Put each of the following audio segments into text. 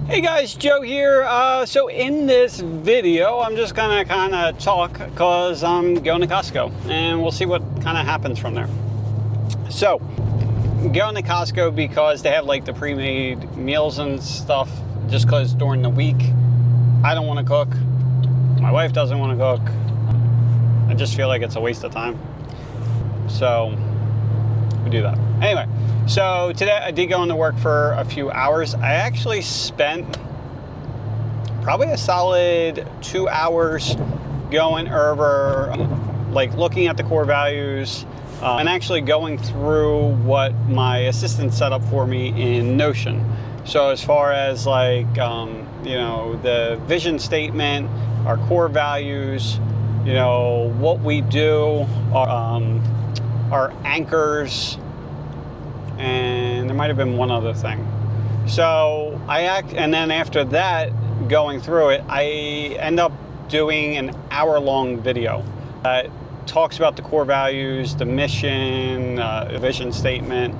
Hey guys, Joe here. So in this video, I'm just gonna kind of talk because I'm going to Costco and we'll see what kind of happens from there. So going to Costco because they have like the pre-made meals and stuff, just because during the week, I don't want to cook. My wife doesn't want to cook. I just feel like it's a waste of time. So we do that. Anyway, so today I did go into work for a few hours. I actually spent probably a solid 2 hours going over, like looking at the core values and actually going through what my assistant set up for me in Notion. So as far as like, you know, the vision statement, our core values, you know, what we do, our anchors, and there might have been one other thing. So and then after that, going through it, I end up doing an hour-long video that talks about the core values, the mission, vision statement,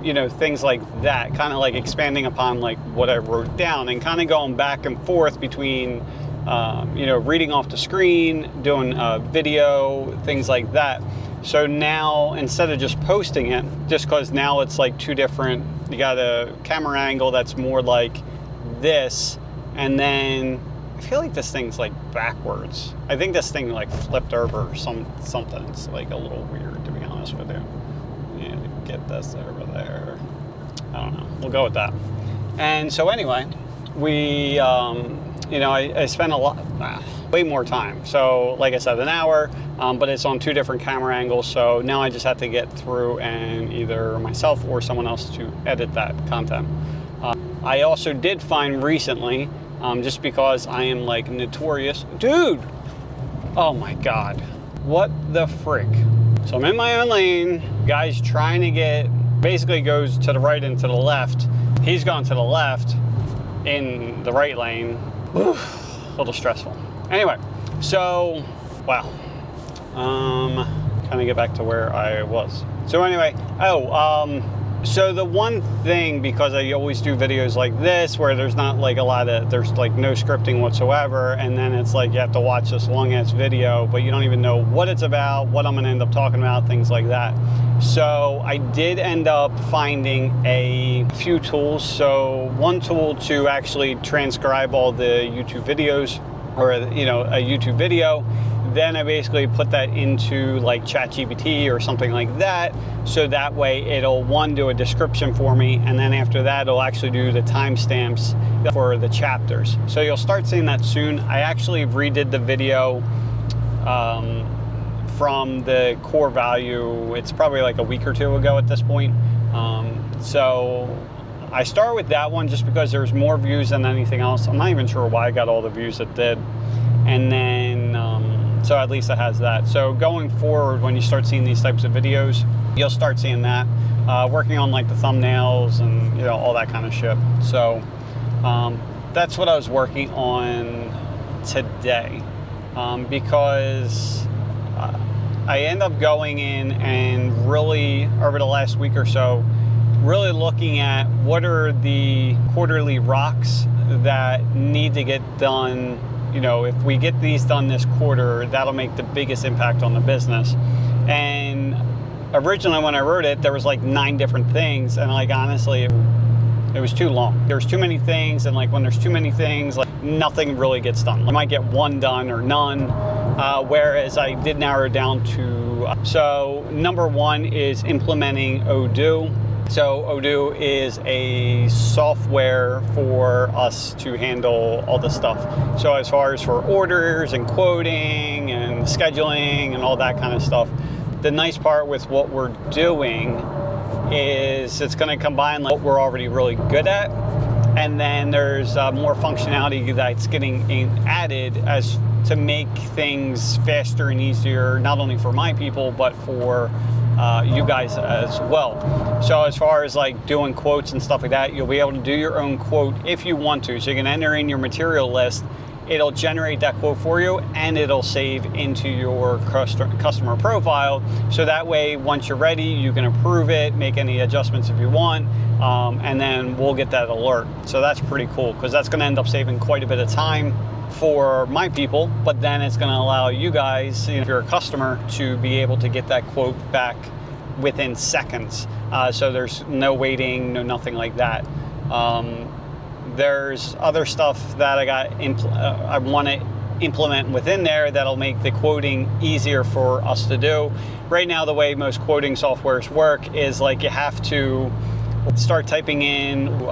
you know, things like that, kind of like expanding upon like what I wrote down and kind of going back and forth between, you know, reading off the screen, doing video, things like that. So now, instead of just posting it, just because now it's like two different, you got a camera angle that's more like this, and then I feel like this thing's like backwards. I think this thing like flipped over or something. It's like a little weird, to be honest with you. Yeah, get this over there. I don't know. We'll go with that. And so anyway, we, you know, I spent a lot, way more time. So like I said, an hour, but it's on two different camera angles. So now I just have to get through and either myself or someone else to edit that content. I also did find recently, just because I am like notorious, dude, oh my God, what the frick? So I'm in my own lane, guy's trying to get, basically goes to the right and to the left. He's gone to the left in the right lane. Oof, a little stressful. Anyway, so, wow. Kind of get back to where I was. So anyway, so the one thing, because I always do videos like this where there's not like a lot of, there's like no scripting whatsoever, and then it's like you have to watch this long ass video, but you don't even know what it's about, what I'm gonna end up talking about, things like that. So I did end up finding a few tools. So one tool to actually transcribe all the YouTube videos, or, you know, a YouTube video. Then I basically put that into like ChatGPT or something like that. So that way it'll, one, do a description for me. And then after that, it'll actually do the timestamps for the chapters. So you'll start seeing that soon. I actually redid the video from the core value. It's probably like a week or two ago at this point. So I start with that one just because there's more views than anything else. I'm not even sure why I got all the views it did. And then, so at least it has that. So going forward, when you start seeing these types of videos, you'll start seeing that. Working on like the thumbnails and, you know, all that kind of shit. So that's what I was working on today. Because I end up going in and really, over the last week or so, really looking at what are the quarterly rocks that need to get done. You know, if we get these done this quarter, that'll make the biggest impact on the business. And originally when I wrote it, there was like 9 different things, and like honestly, it was too long. There's too many things, and like when there's too many things, like nothing really gets done. I might get one done or none, whereas I did narrow it down to, so number 1 is implementing ODOO. So ODOO is a software for us to handle all this stuff. So as far as for orders and quoting and scheduling and all that kind of stuff, the nice part with what we're doing is it's going to combine like what we're already really good at, and then there's more functionality that's getting added as to make things faster and easier, not only for my people, but for you guys as well. So as far as like doing quotes and stuff like that, you'll be able to do your own quote if you want to. So you can enter in your material list it'll generate that quote for you, and it'll save into your customer profile. So that way, once you're ready, you can approve it, make any adjustments if you want, and then we'll get that alert. So that's pretty cool, because that's going to end up saving quite a bit of time for my people, but then it's going to allow you guys, if you're a customer, to be able to get that quote back within seconds. So there's no waiting, no nothing like that. There's other stuff that I want to implement within there that'll make the quoting easier for us to do. Right now, the way most quoting softwares work is like you have to start typing in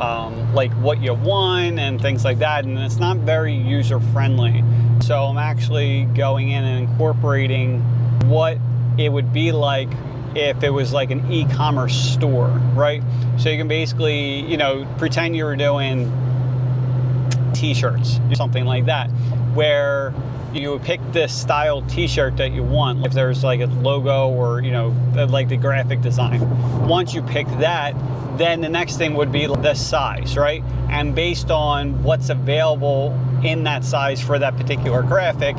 like what you want and things like that, and it's not very user friendly. So I'm actually going in and incorporating what it would be like if it was like an e-commerce store, right? So you can basically, pretend you were doing t-shirts, something like that, where you would pick this style t-shirt that you want. If there's like a logo or, like the graphic design. Once you pick that, then the next thing would be the size, right? And based on what's available in that size for that particular graphic,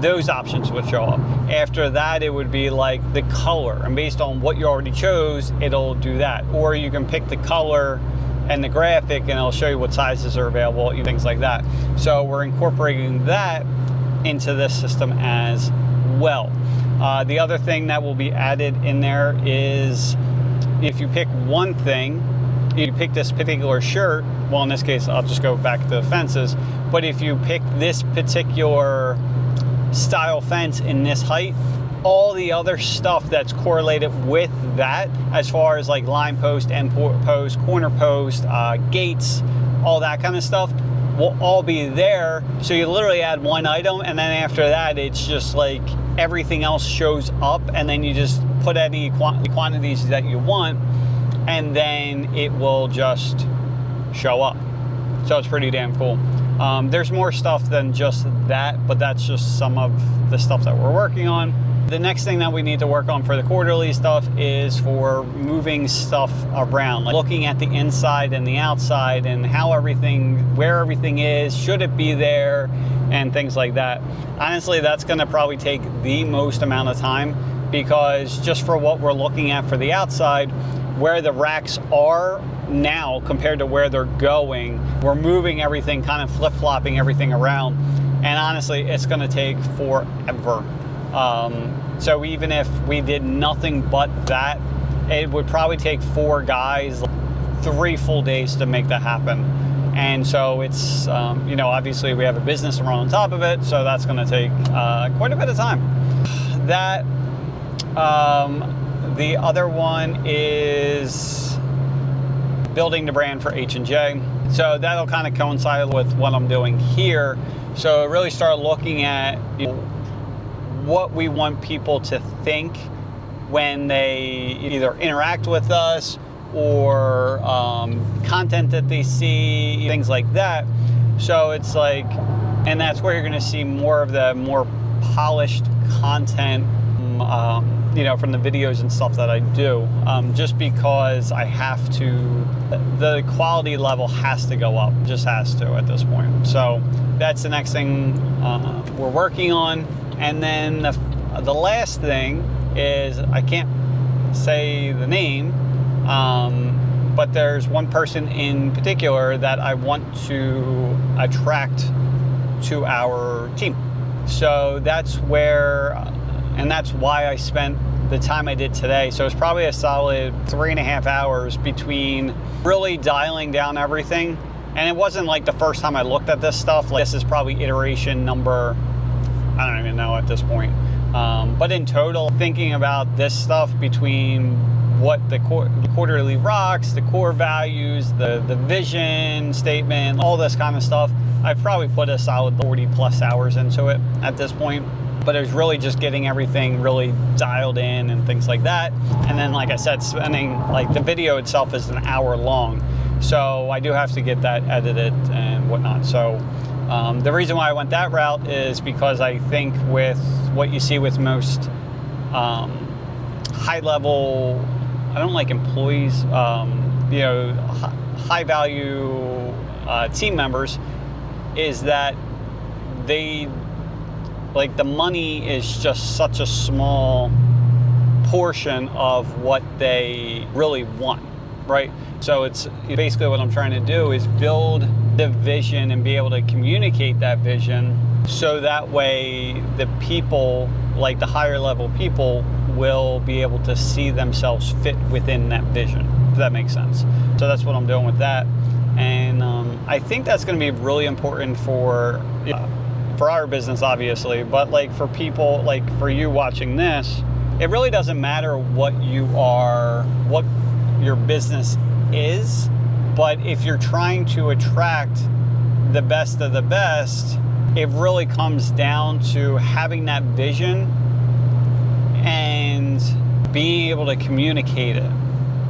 those options would show up. After that, it would be like the color, and based on what you already chose, it'll do that. Or you can pick the color and the graphic, and it'll show you what sizes are available, things like that. So we're incorporating that into this system as well. The other thing that will be added in there is, if you pick one thing, you pick this particular shirt, well, in this case, I'll just go back to the fences, but if you pick this particular style fence in this height, all the other stuff that's correlated with that, as far as like line post, end post, corner post, gates, all that kind of stuff, will all be there. So you literally add one item, and then after that, it's just like everything else shows up, and then you just put any quantities that you want, and then it will just show up. So it's pretty damn cool. There's more stuff than just that, but that's just some of the stuff that we're working on. The next thing that we need to work on for the quarterly stuff is for moving stuff around, like looking at the inside and the outside and where everything is, should it be there, and things like that. Honestly, that's going to probably take the most amount of time, because just for what we're looking at for the outside, where the racks are now compared to where they're going, we're moving everything, kind of flip-flopping everything around, and honestly, it's going to take forever. So even if we did nothing but that, it would probably take 4 guys 3 full days to make that happen. And so it's, obviously we have a business to run on top of it, so that's going to take quite a bit of time. That, the other one is building the brand for H&J. So that'll kind of coincide with what I'm doing here. So really start looking at what we want people to think when they either interact with us or content that they see, things like that. So it's like, and that's where you're going to see more of the more polished content, from the videos and stuff that I do, just because I have to, the quality level has to go up, just has to at this point. So that's the next thing we're working on. And then the last thing is, I can't say the name, but there's one person in particular that I want to attract to our team. So that's where, and that's why I spent the time I did today. So it's probably a solid 3.5 hours between really dialing down everything. And it wasn't like the first time I looked at this stuff. Like, this is probably iteration number, I don't even know at this point. But in total, thinking about this stuff between what the quarterly rocks, the core values, the vision statement, all this kind of stuff, I've probably put a solid 40 plus hours into it at this point. But it was really just getting everything really dialed in and things like that. And then, like I said, spending, like, the video itself is an hour long. So I do have to get that edited and whatnot. So the reason why I went that route is because I think with what you see with most high level, I don't like employees, high value team members, is that they, like, the money is just such a small portion of what they really want, right? So it's basically what I'm trying to do is build the vision and be able to communicate that vision, so that way the people, like the higher level people, will be able to see themselves fit within that vision, if that makes sense. So that's what I'm doing with that. And I think that's going to be really important for our business, obviously, but like for people, like for you watching this, it really doesn't matter what you are, what your business is, but if you're trying to attract the best of the best, it really comes down to having that vision and being able to communicate it.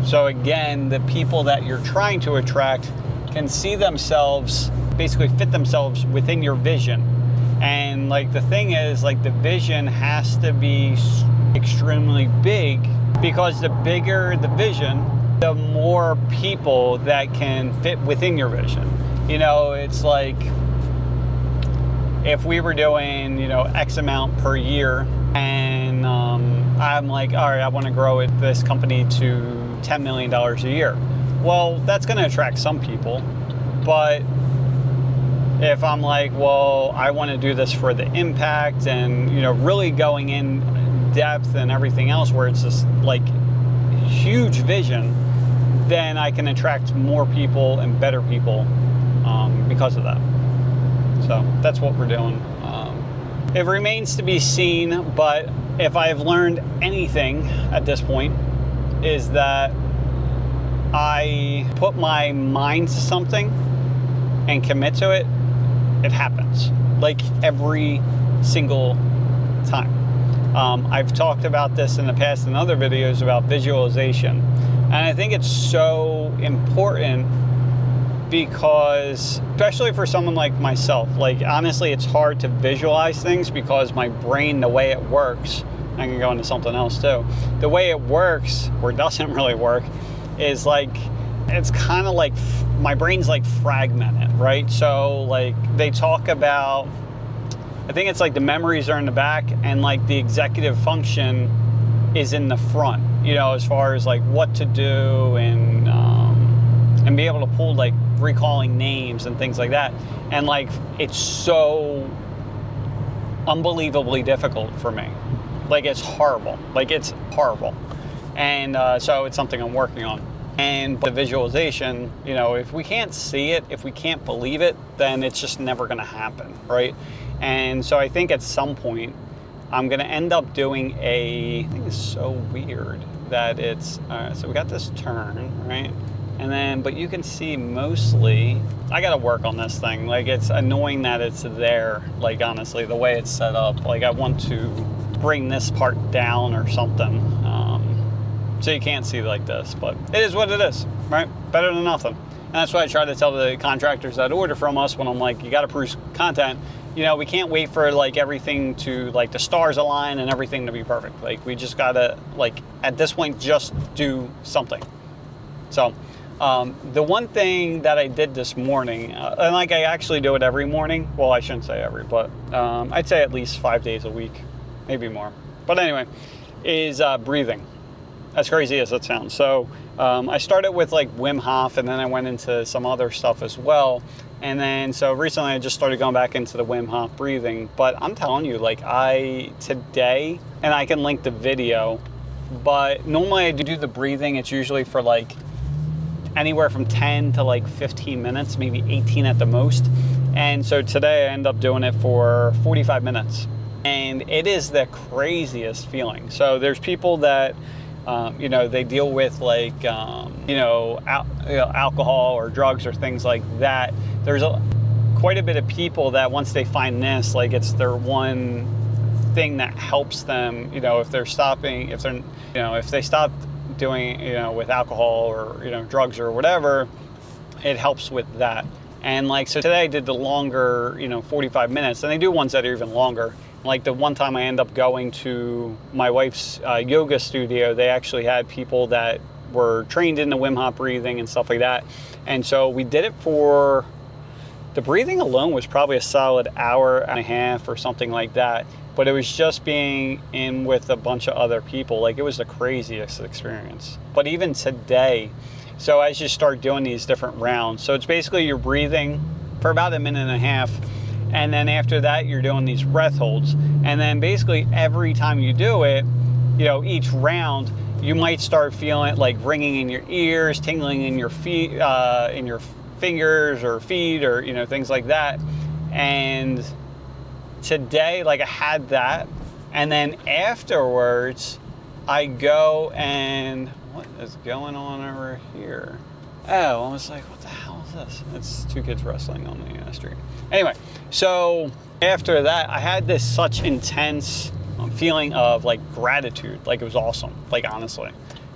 So again, the people that you're trying to attract can see themselves, basically fit themselves within your vision. And like the thing is, like the vision has to be extremely big, because the bigger the vision, the more people that can fit within your vision. You know, it's like if we were doing, you know, X amount per year, and I'm like, all right, I want to grow this company to $10 million a year. Well, that's going to attract some people, but if I'm like, well, I want to do this for the impact and, you know, really going in depth and everything else, where it's just like huge vision, then I can attract more people and better people because of that. So that's what we're doing. It remains to be seen, but if I've learned anything at this point, is that I put my mind to something and commit to it, it happens. Like every single time. I've talked about this in the past in other videos about visualization. And I think it's so important, because especially for someone like myself, like honestly, it's hard to visualize things because my brain, the way it works, I can go into something else too. The way it works, or doesn't really work, is like, it's kind of like, my brain's like fragmented, right? So like they talk about, I think it's like the memories are in the back and like the executive function is in the front, you know, as far as like what to do and be able to pull, like recalling names and things like that. And like, it's so unbelievably difficult for me. Like it's horrible, like it's horrible. And so it's something I'm working on. And the visualization, you know, if we can't see it, if we can't believe it, then it's just never going to happen, right? And so I think at some point I'm going to end up doing I think it's so weird that it's, so we got this turn, right? And then, but you can see mostly, I got to work on this thing. Like it's annoying that it's there, like honestly, the way it's set up. Like I want to bring this part down or something. So you can't see like this, but it is what it is, right? Better than nothing. And that's why I try to tell the contractors that order from us, when I'm like, you got to produce content. You know, we can't wait for like everything to, like the stars align and everything to be perfect. Like we just got to, like at this point, just do something. So the one thing that I did this morning, and like I actually do it every morning. Well, I shouldn't say every, but I'd say at least 5 days a week, maybe more. But anyway, is breathing. As crazy as it sounds. So I started with like Wim Hof, and then I went into some other stuff as well. And then, so recently I just started going back into the Wim Hof breathing. But I'm telling you, like today, and I can link the video, but normally I do the breathing. It's usually for like anywhere from 10 to like 15 minutes, maybe 18 at the most. And so today I end up doing it for 45 minutes. And it is the craziest feeling. So there's people that, you know, they deal with like, you know, alcohol or drugs or things like that. There's quite a bit of people that once they find this, like it's their one thing that helps them, you know, if they're stopping, if they're, you know, if they stop doing, you know, with alcohol or, you know, drugs or whatever, it helps with that. And like, so today I did the longer, you know, 45 minutes, and they do ones that are even longer. Like the one time I end up going to my wife's yoga studio, they actually had people that were trained in the Wim Hof breathing and stuff like that. And so we did it for The breathing alone was probably a solid hour and a half or something like that. But it was just being in with a bunch of other people. Like, it was the craziest experience. But even today, so as you start doing these different rounds, so it's basically you're breathing for about a minute and a half, and then after that you're doing these breath holds. And then basically every time you do it, you know, each round, you might start feeling it like ringing in your ears, tingling in your feet, in your fingers or feet, or, you know, things like that. And today, like, I had that, and then afterwards I go and what is going on over here? Oh, I was like, what the hell is this? It's two kids wrestling on the street. Anyway, so after that, I had this such intense feeling of like gratitude. Like, it was awesome, like, honestly.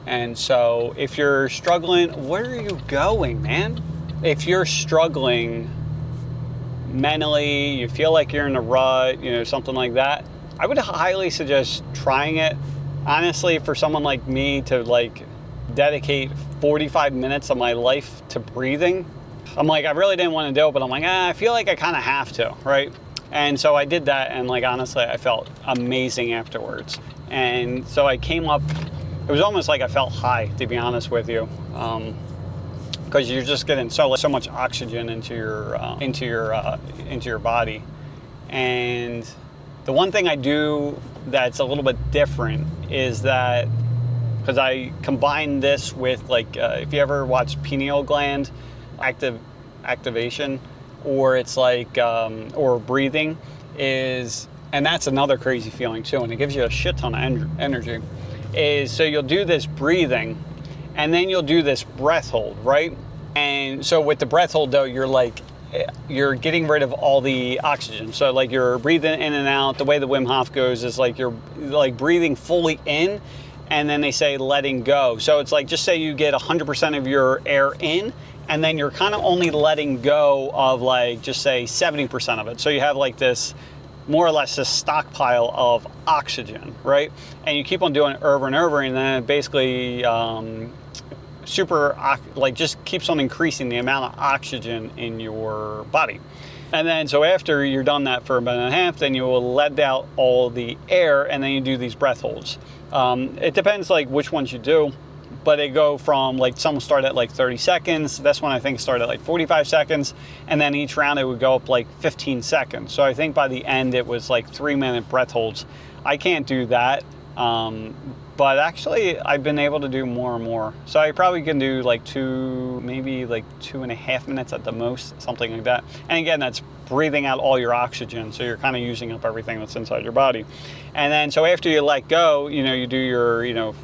And so if you're struggling, where are you going, man? If you're struggling mentally, you feel like you're in a rut, you know, something like that, I would highly suggest trying it. Honestly, for someone like me to like dedicate 45 minutes of my life to breathing, I'm like, I really didn't want to do it, but I'm like, I feel like I kind of have to, right? And so I did that, and like, honestly, I felt amazing afterwards. And so I came up, it was almost like I felt high, to be honest with you. Because you're just getting so much oxygen into your body. And the one thing I do that's a little bit different is that, because I combine this with like, if you ever watch pineal gland activation, or it's like, or breathing is, and that's another crazy feeling too, and it gives you a shit ton of energy, is so you'll do this breathing, and then you'll do this breath hold, right? And so with the breath hold though, you're getting rid of all the oxygen. So like, you're breathing in and out. The way the Wim Hof goes is like, you're like breathing fully in, and then they say letting go. So it's like, just say you get 100% of your air in, and then you're kind of only letting go of like, just say 70% of it. So you have like this, more or less, this stockpile of oxygen, right? And you keep on doing it over and over, and then it basically just keeps on increasing the amount of oxygen in your body. And then, so after you're done that for a minute and a half, then you will let out all the air, and then you do these breath holds. It depends like which ones you do, but they go from like, some start at like 30 seconds. This one I think started at like 45 seconds. And then each round it would go up like 15 seconds. So I think by the end it was like 3-minute breath holds. I can't do that. But actually I've been able to do more and more. So I probably can do like maybe like 2.5 minutes at the most, something like that. And again, that's breathing out all your oxygen. So you're kind of using up everything that's inside your body. And then, so after you let go, you know, you do your, you know,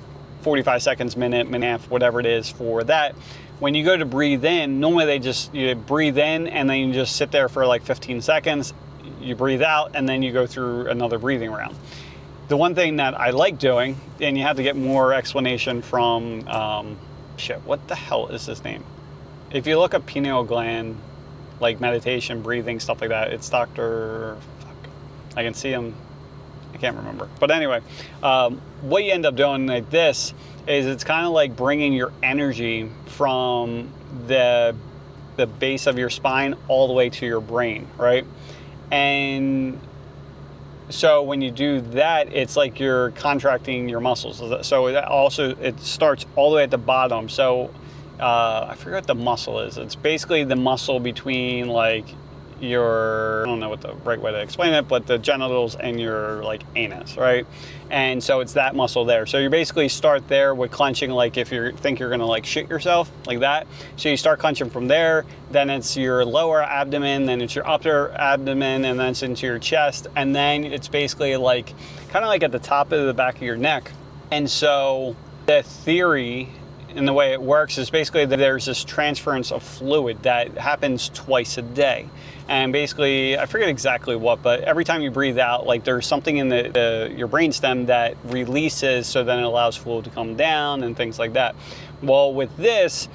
45 seconds, minute and a half, whatever it is for that. When you go to breathe in, normally you breathe in and then you just sit there for like 15 seconds, you breathe out, and then you go through another breathing round. The one thing that I like doing, and you have to get more explanation from, what the hell is his name? If you look up pineal gland, like meditation, breathing, stuff like that, it's Dr. I can see him. I can't remember. But anyway, what you end up doing like this is, it's kind of like bringing your energy from the base of your spine all the way to your brain, right? And so when you do that, it's like you're contracting your muscles. So it starts all the way at the bottom. So I forget what the muscle is. It's basically the muscle between like I don't know what the right way to explain it, but the genitals and your like anus, right? And so it's that muscle there. So you basically start there with clenching, like if you think you're gonna like shit yourself, like that. So you start clenching from there, then it's your lower abdomen, then it's your upper abdomen, and then it's into your chest. And then it's basically like, kind of like at the top of the back of your neck. And so the theory and the way it works is basically that there's this transference of fluid that happens twice a day. And basically, I forget exactly what, but every time you breathe out, like there's something in your brainstem that releases, so then it allows fluid to come down and things like that. Well, with this,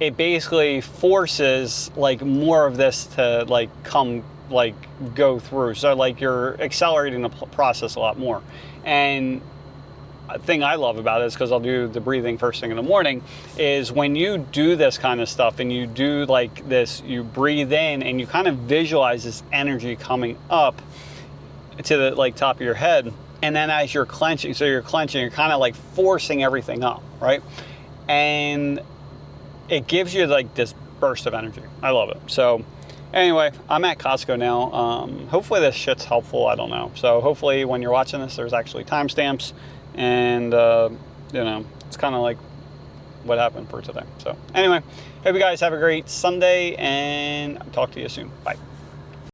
it basically forces like more of this to like go through. So like you're accelerating the process a lot more. And thing I love about it is because I'll do the breathing first thing in the morning, is when you do this kind of stuff and you do like this, you breathe in and you kind of visualize this energy coming up to the like top of your head. And then as you're clenching, so you're clenching, you're kind of like forcing everything up, right? And it gives you like this burst of energy. I love it. So anyway, I'm at Costco now. Hopefully this shit's helpful. I don't know. So hopefully when you're watching this, there's actually timestamps, and you know, it's kind of like what happened for today. So anyway, hope you guys have a great Sunday, and I'll talk to you soon. Bye.